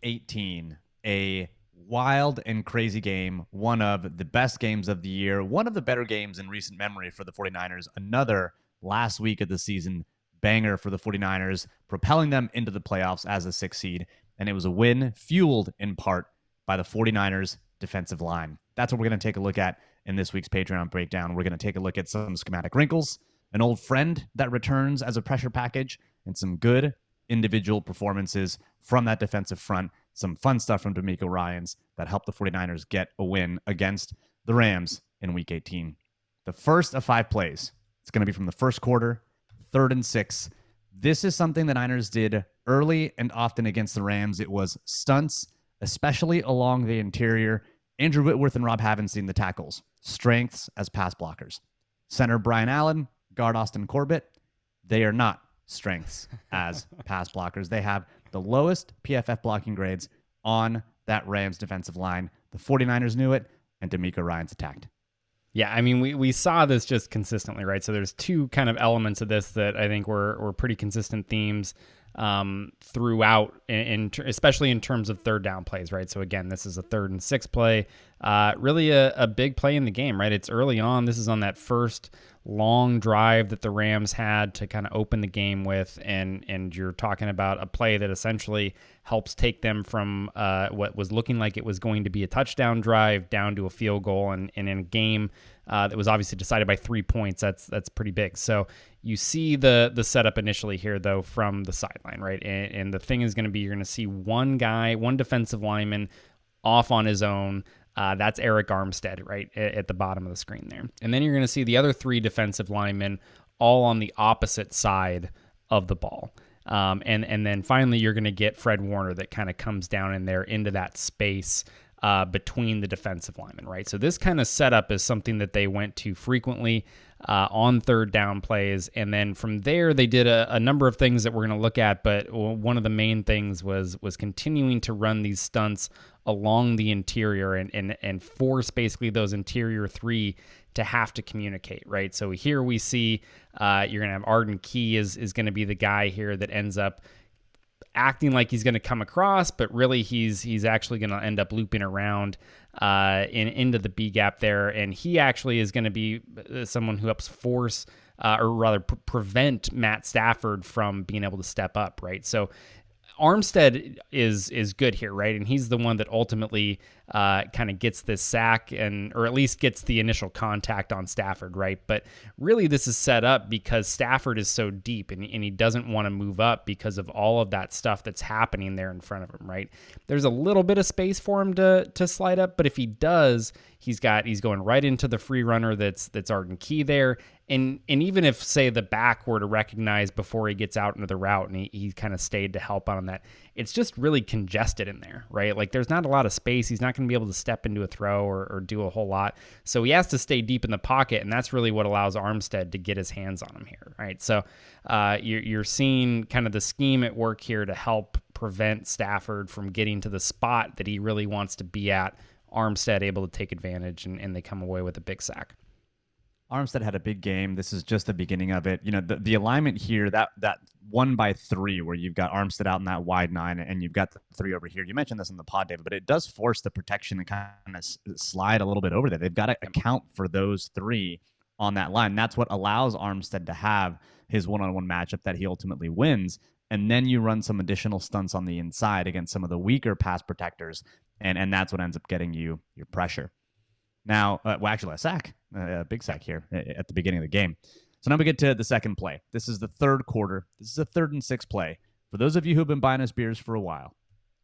18, a wild and crazy game, one of the best games of the year, one of the better games in recent memory for the 49ers, another last week of the season banger for the 49ers, propelling them into the playoffs as a 6 seed. And it was a win fueled in part by the 49ers defensive line. That's what we're going to take a look at in this week's Patreon breakdown. We're going to take a look at some schematic wrinkles, an old friend that returns as a pressure package, and some good individual performances from that defensive front. Some fun stuff from DeMeco Ryans that helped the 49ers get a win against the Rams in Week 18. The first of 5 plays. It's going to be from the first quarter, 3rd and 6. This is something the Niners did early and often against the Rams. It was stunts, especially along the interior. Andrew Whitworth and Rob Havenstein, the tackles. Strengths as pass blockers. Center Brian Allen, guard Austin Corbett. They are not strengths as pass blockers. They have the lowest PFF blocking grades on that Rams defensive line. The 49ers knew it, and DeMeco Ryans attacked. Yeah, I mean, we saw this just consistently, right? So there's two kind of elements of this that I think were pretty consistent themes throughout, especially in terms of third down plays, right? So again, this is a 3rd and 6 play, really a big play in the game, right? It's early on. This is on that first long drive that the Rams had to kind of open the game with, and you're talking about a play that essentially helps take them from what was looking like it was going to be a touchdown drive down to a field goal, and in a game that was obviously decided by 3 points. That's pretty big. So you see the setup initially here, though, from the sideline, right? And the thing is going to be, you're going to see one defensive lineman off on his own. That's Eric Armstead, right, at the bottom of the screen there. And then you're going to see the other 3 defensive linemen all on the opposite side of the ball. And then finally, you're going to get Fred Warner that kind of comes down in there into that space between the defensive linemen, right? So this kind of setup is something that they went to frequently on third down plays. And then from there, they did a number of things that we're going to look at. But one of the main things was continuing to run these stunts along the interior and force basically those interior 3 to have to communicate, right? So here we see you're going to have Arden Key is going to be the guy here that ends up acting like he's going to come across, but really he's actually going to end up looping around into the B gap there, and he actually is going to be someone who helps force or rather prevent Matt Stafford from being able to step up, right? So Armstead is good here, right? And he's the one that ultimately kind of gets this sack or at least gets the initial contact on Stafford, right? But really this is set up because Stafford is so deep and he doesn't want to move up because of all of that stuff that's happening there in front of him, right? There's a little bit of space for him to slide up, but if he does, he's going right into the free runner that's Arden Key there. And even if, say, the back were to recognize before he gets out into the route and he kind of stayed to help out on that, it's just really congested in there, right? Like there's not a lot of space. He's not going to be able to step into a throw or do a whole lot. So he has to stay deep in the pocket, and that's really what allows Armstead to get his hands on him here, right? So you're seeing kind of the scheme at work here to help prevent Stafford from getting to the spot that he really wants to be at. Armstead able to take advantage, and they come away with a big sack. Armstead had a big game. This is just the beginning of it. You know, the alignment here, that 1-by-3 where you've got Armstead out in that wide 9 and you've got the 3 over here. You mentioned this in the pod, David, but it does force the protection to kind of slide a little bit over there. They've got to account for those 3 on that line. That's what allows Armstead to have his one-on-one matchup that he ultimately wins. And then you run some additional stunts on the inside against some of the weaker pass protectors, and that's what ends up getting you your pressure. Now, actually, a big sack here at the beginning of the game. So now we get to the second play. This is the third quarter. This is a 3rd and 6 play. For those of you who've been buying us beers for a while,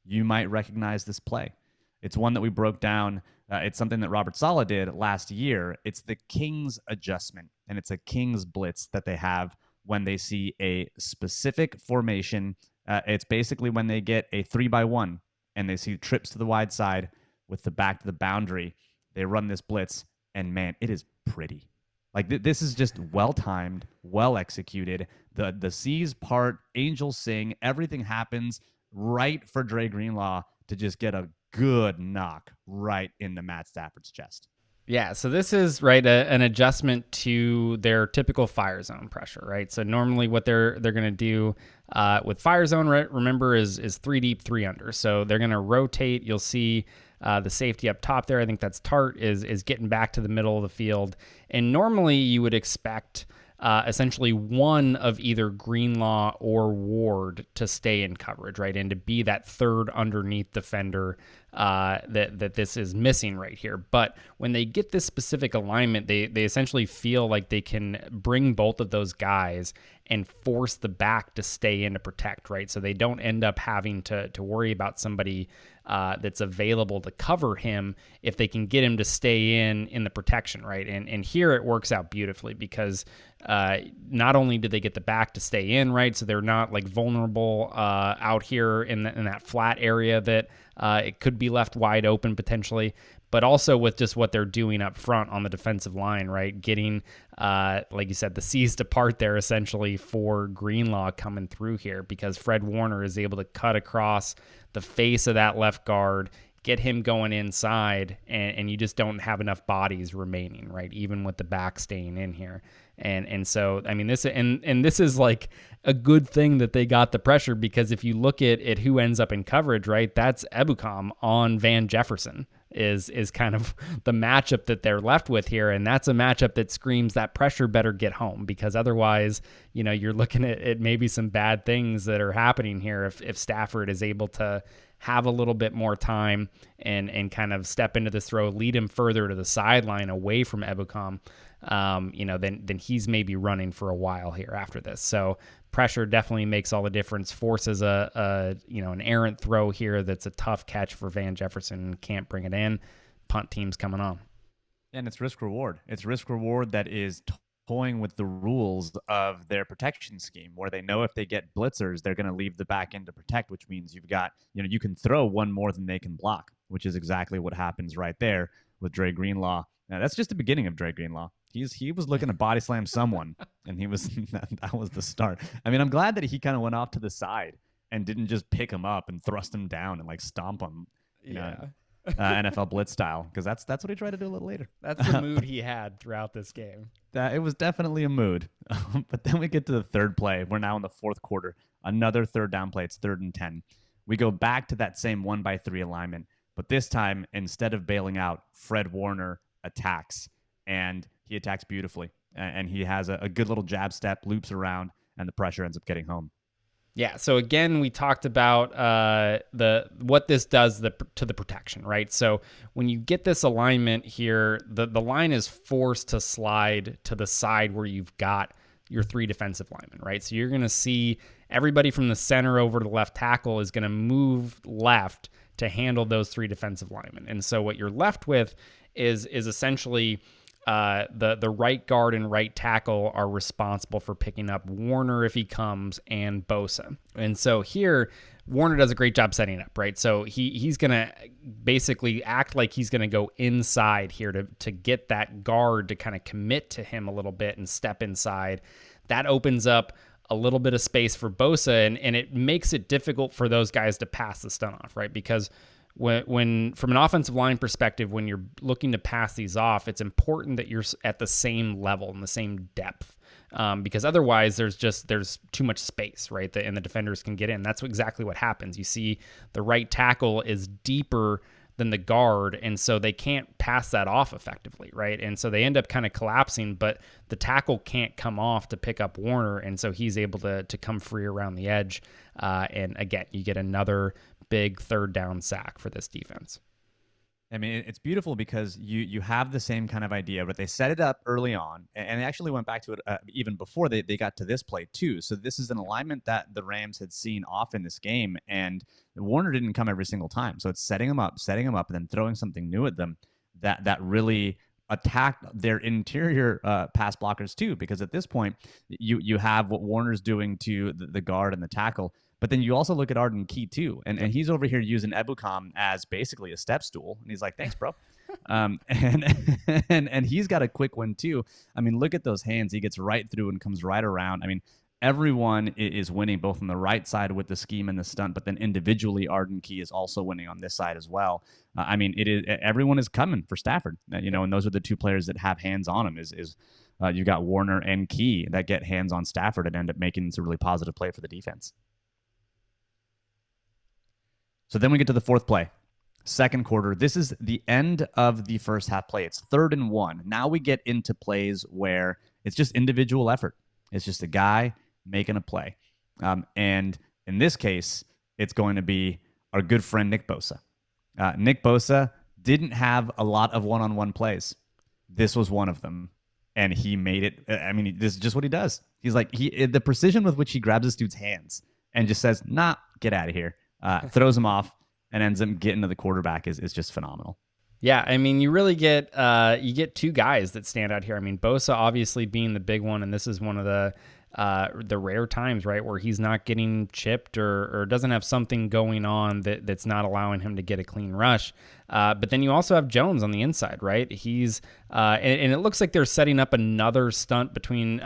you might recognize this play. It's one that we broke down. It's something that Robert Saleh did last year. It's the Kings adjustment, and it's a Kings blitz that they have when they see a specific formation. It's basically when they get a 3-by-1 and they see trips to the wide side with the back to the boundary. They run this blitz, and man, it is pretty. Like this is just well-timed, well-executed. The C's part, angels sing, everything happens right for Dre Greenlaw to just get a good knock right into Matt Stafford's chest. Yeah, so this is right an adjustment to their typical fire zone pressure, right? So normally what they're going to do with fire zone, right, remember, is 3 deep, 3 under. So they're going to rotate. You'll see the safety up top there. I think that's Tart is getting back to the middle of the field, and normally you would expect essentially one of either Greenlaw or Ward to stay in coverage, right, and to be that third underneath defender that this is missing right here. But when they get this specific alignment, they essentially feel like they can bring both of those guys and force the back to stay in to protect, right? So they don't end up having to worry about somebody that's available to cover him if they can get him to stay in the protection, right? And here it works out beautifully because not only do they get the back to stay in, right? So they're not like vulnerable out here in that flat area that it could be left wide open potentially, but also with just what they're doing up front on the defensive line, right? Getting, like you said, the C's to part there essentially for Greenlaw coming through here because Fred Warner is able to cut across the face of that left guard, get him going inside, and you just don't have enough bodies remaining, right? Even with the back staying in here. And so, I mean, this is like a good thing that they got the pressure because if you look at who ends up in coverage, right, that's Ebukam on Van Jefferson is kind of the matchup that they're left with here. And that's a matchup that screams that pressure better get home because otherwise, you're looking at maybe some bad things that are happening here if Stafford is able to have a little bit more time and kind of step into this throw, lead him further to the sideline away from Ebukam, then he's maybe running for a while here after this. So pressure definitely makes all the difference, forces an errant throw here that's a tough catch for Van Jefferson, can't bring it in, punt team's coming on. And it's risk reward. It's risk reward that is toying with the rules of their protection scheme where they know if they get blitzers, they're going to leave the back end to protect, which means you've got, you can throw one more than they can block, which is exactly what happens right there with Dre Greenlaw. Now, that's just the beginning of Dre Greenlaw. He was looking to body slam someone, and that was the start. I mean, I'm glad that he kind of went off to the side and didn't just pick him up and thrust him down and like stomp him, NFL blitz style, because that's what he tried to do a little later. That's the mood he had throughout this game. It was definitely a mood. But then we get to the third play. We're now in the fourth quarter. Another third down play. It's 3rd and 10. We go back to that same 1-by-3 alignment, but this time instead of bailing out, Fred Warner attacks, and he attacks beautifully, and he has a good little jab step, loops around, and the pressure ends up getting home. Yeah, so again, we talked about what this does to the protection, right? So when you get this alignment here, the line is forced to slide to the side where you've got your 3 defensive linemen, right? So you're going to see everybody from the center over to the left tackle is going to move left to handle those 3 defensive linemen. And so what you're left with is essentially the right guard and right tackle are responsible for picking up Warner if he comes and Bosa. And so here, Warner does a great job setting up, right? So he's going to basically act like he's going to go inside here to get that guard to kind of commit to him a little bit and step inside. That opens up a little bit of space for Bosa, and it makes it difficult for those guys to pass the stun off, right? Because when from an offensive line perspective, when you're looking to pass these off, it's important that you're at the same level and the same depth, because otherwise there's too much space, right? And the defenders can get in. That's exactly what happens. You see the right tackle is deeper than the guard, and so they can't pass that off effectively, right? And so they end up kind of collapsing, but the tackle can't come off to pick up Warner, and so he's able to come free around the edge. And again, you get another big 3rd down sack for this defense. I mean, it's beautiful because you have the same kind of idea, but they set it up early on, and they actually went back to it even before they got to this play too. So this is an alignment that the Rams had seen off in this game, and Warner didn't come every single time. So it's setting them up, and then throwing something new at them that really attacked their interior pass blockers too, because at this point you have what Warner's doing to the guard and the tackle. But then you also look at Arden Key too, and he's over here using Ebukam as basically a step stool, and he's like, "Thanks, bro," and he's got a quick one too. I mean, look at those hands; he gets right through and comes right around. I mean, everyone is winning both on the right side with the scheme and the stunt, but then individually Arden Key is also winning on this side as well. I mean, it is everyone is coming for Stafford, and those are the two players that have hands on him. You've got Warner and Key that get hands on Stafford and end up making this a really positive play for the defense. So then we get to the fourth play. Second quarter. This is the end of the first half play. It's 3rd and 1. Now we get into plays where it's just individual effort. It's just a guy making a play. And in this case, it's going to be our good friend Nick Bosa. Nick Bosa didn't have a lot of one-on-one plays. This was one of them. And he made it. I mean, this is just what he does. He's like, the precision with which he grabs this dude's hands and just says, nah, get out of here. Throws him off and ends up getting to the quarterback is just phenomenal. Yeah, I mean, you really get two guys that stand out here. I mean, Bosa obviously being the big one, and this is one of the rare times, right, where he's not getting chipped or doesn't have something going on that's not allowing him to get a clean rush. But then you also have Jones on the inside, right? He's and it looks like they're setting up another stunt between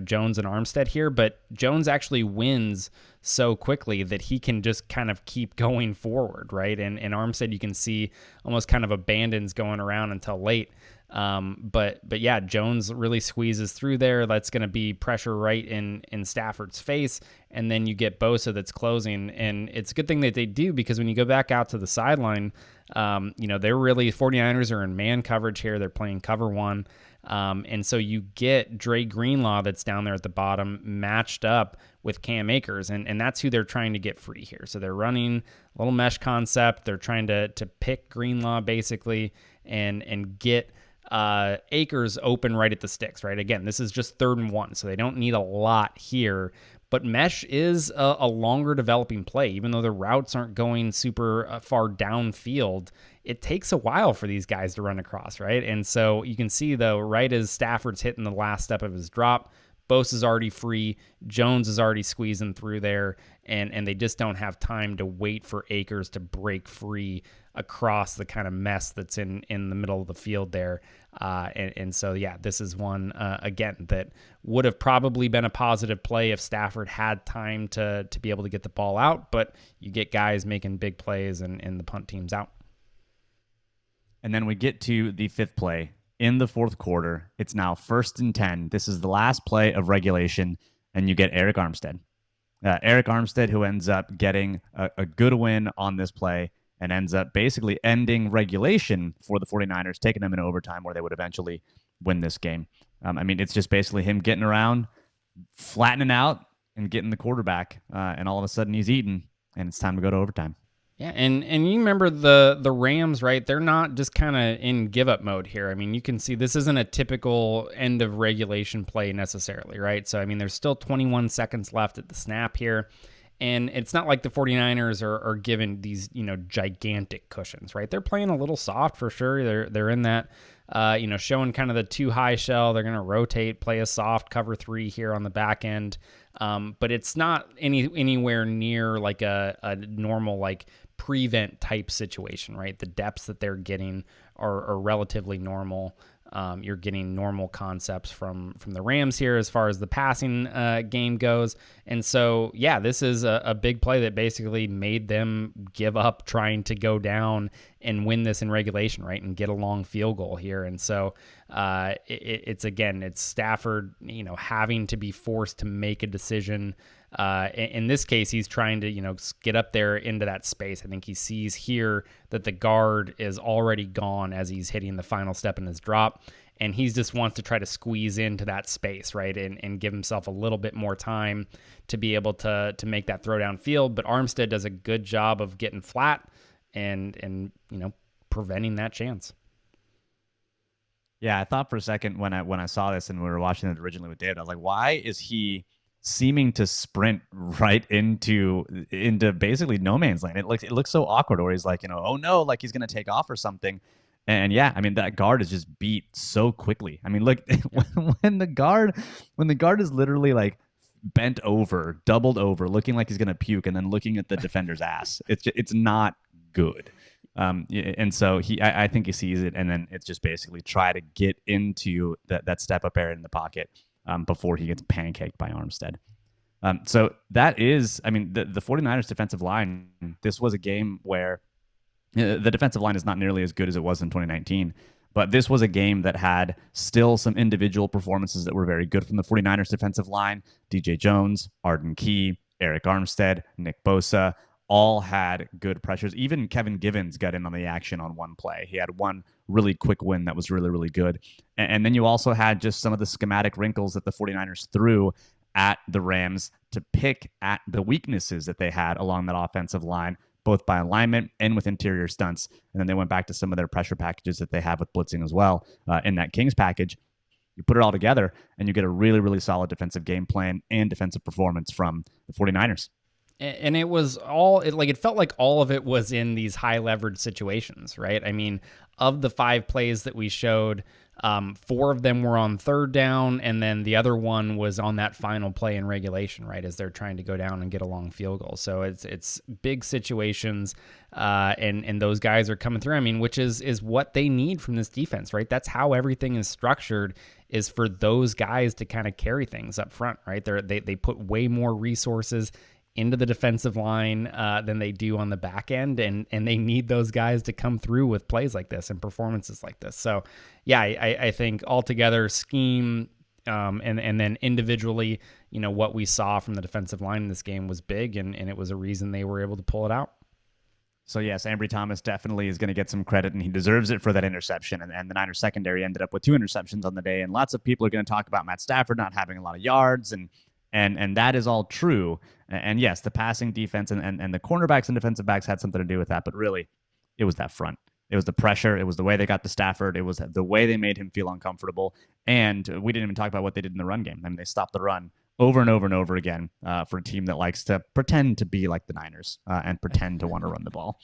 Jones and Armstead here, but Jones actually wins so quickly that he can just kind of keep going forward, right? And Armstead, you can see almost kind of abandons going around until late. But yeah, Jones really squeezes through there. That's going to be pressure right in Stafford's face. And then you get Bosa that's closing. And it's a good thing that they do, because when you go back out to the sideline, they're really 49ers are in man coverage here. They're playing cover one. And so you get Dre Greenlaw that's down there at the bottom matched up with Cam Akers, and that's who they're trying to get free here. So they're running a little mesh concept. They're trying to pick Greenlaw basically and get Akers open right at the sticks, right? Again, this is just 3rd and 1, so they don't need a lot here. But mesh is a longer developing play. Even though the routes aren't going super far downfield, it takes a while for these guys to run across, right? And so you can see, though, right as Stafford's hitting the last step of his drop, Bosa's already free, Jones is already squeezing through there, and they just don't have time to wait for Akers to break free across the kind of mess that's in the middle of the field there. And so, yeah, this is one, again, that would have probably been a positive play if Stafford had time to be able to get the ball out, but you get guys making big plays and the punt team's out. And then we get to the 5th play. In the 4th quarter, it's now 1st and 10. This is the last play of regulation, and you get Eric Armstead. Eric Armstead, who ends up getting a good win on this play and ends up basically ending regulation for the 49ers, taking them into overtime where they would eventually win this game. It's just basically him getting around, flattening out, and getting the quarterback, and all of a sudden he's eaten, and it's time to go to overtime. Yeah, and you remember the Rams, right? They're not just kind of in give-up mode here. I mean, you can see this isn't a typical end of regulation play necessarily, right? So, I mean, there's still 21 seconds left at the snap here, and it's not like the 49ers are given these, gigantic cushions, right? They're playing a little soft for sure. They're in that, showing kind of the too high shell. They're going to rotate, play a soft cover 3 here on the back end. But it's not anywhere near like a normal like prevent type situation, right? The depths that they're getting are relatively normal. You're getting normal concepts from the Rams here as far as the passing game goes. And so, yeah, this is a big play that basically made them give up trying to go down and win this in regulation, right? And get a long field goal here. And so it's Stafford, having to be forced to make a decision. In this case, he's trying to, get up there into that space. I think he sees here that the guard is already gone as he's hitting the final step in his drop. And he just wants to try to squeeze into that space, right? And give himself a little bit more time to be able to make that throw downfield. But Armstead does a good job of getting flat and preventing that chance. Yeah, I thought for a second when I saw this and we were watching it originally with David, I was like, why is he seeming to sprint right into basically no man's land? It looks so awkward, or he's like, oh no, like he's gonna take off or something. And yeah, that guard is just beat so quickly. Look, when the guard is literally like bent over, doubled over, looking like he's gonna puke, and then looking at the defender's ass, it's not good. And so I think he sees it, and then it's just basically try to get into that step up area in the pocket before he gets pancaked by Armstead. So that is, I mean, the 49ers defensive line, this was a game where the defensive line is not nearly as good as it was in 2019. But this was a game that had still some individual performances that were very good from the 49ers defensive line. DJ Jones, Arden Key, Eric Armstead, Nick Bosa all had good pressures. Even Kevin Givens got in on the action on one play. He had one really quick win that was really, really good. And then you also had just some of the schematic wrinkles that the 49ers threw at the Rams to pick at the weaknesses that they had along that offensive line, both by alignment and with interior stunts. And then they went back to some of their pressure packages that they have with blitzing as well in that Kings package. You put it all together and you get a really, really solid defensive game plan and defensive performance from the 49ers. And it was all it felt like all of it was in these high leverage situations, right? I mean, of the 5 plays that we showed, 4 of them were on third down, and then the other one was on that final play in regulation, right, as they're trying to go down and get a long field goal. So it's big situations, and those guys are coming through. I mean, which is what they need from this defense, right? That's how everything is structured, is for those guys to kind of carry things up front, right? They put way more resources into the defensive line than they do on the back end, and they need those guys to come through with plays like this and performances like this. So yeah, I think altogether scheme and then individually, what we saw from the defensive line in this game was big, and it was a reason they were able to pull it out. So yes, Ambry Thomas definitely is going to get some credit, and he deserves it for that interception. And the Niners secondary ended up with 2 interceptions on the day, and lots of people are going to talk about Matt Stafford not having a lot of yards, and that is all true. And yes, the passing defense and the cornerbacks and defensive backs had something to do with that, but really, it was that front. It was the pressure. It was the way they got to Stafford. It was the way they made him feel uncomfortable. And we didn't even talk about what they did in the run game. I mean, they stopped the run over and over and over again for a team that likes to pretend to be like the Niners and pretend to want to run the ball,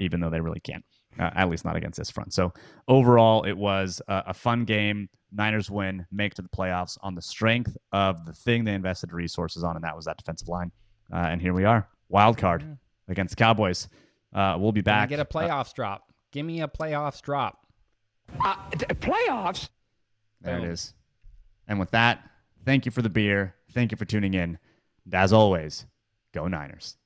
even though they really can't, at least not against this front. So overall, it was a fun game. Niners win, make to the playoffs on the strength of the thing they invested resources on, and that was that defensive line. And here we are, wild card against the Cowboys. We'll be back. Get a playoffs drop. Give me a playoffs drop. Playoffs? There it is. And with that, thank you for the beer. Thank you for tuning in. And as always, go Niners.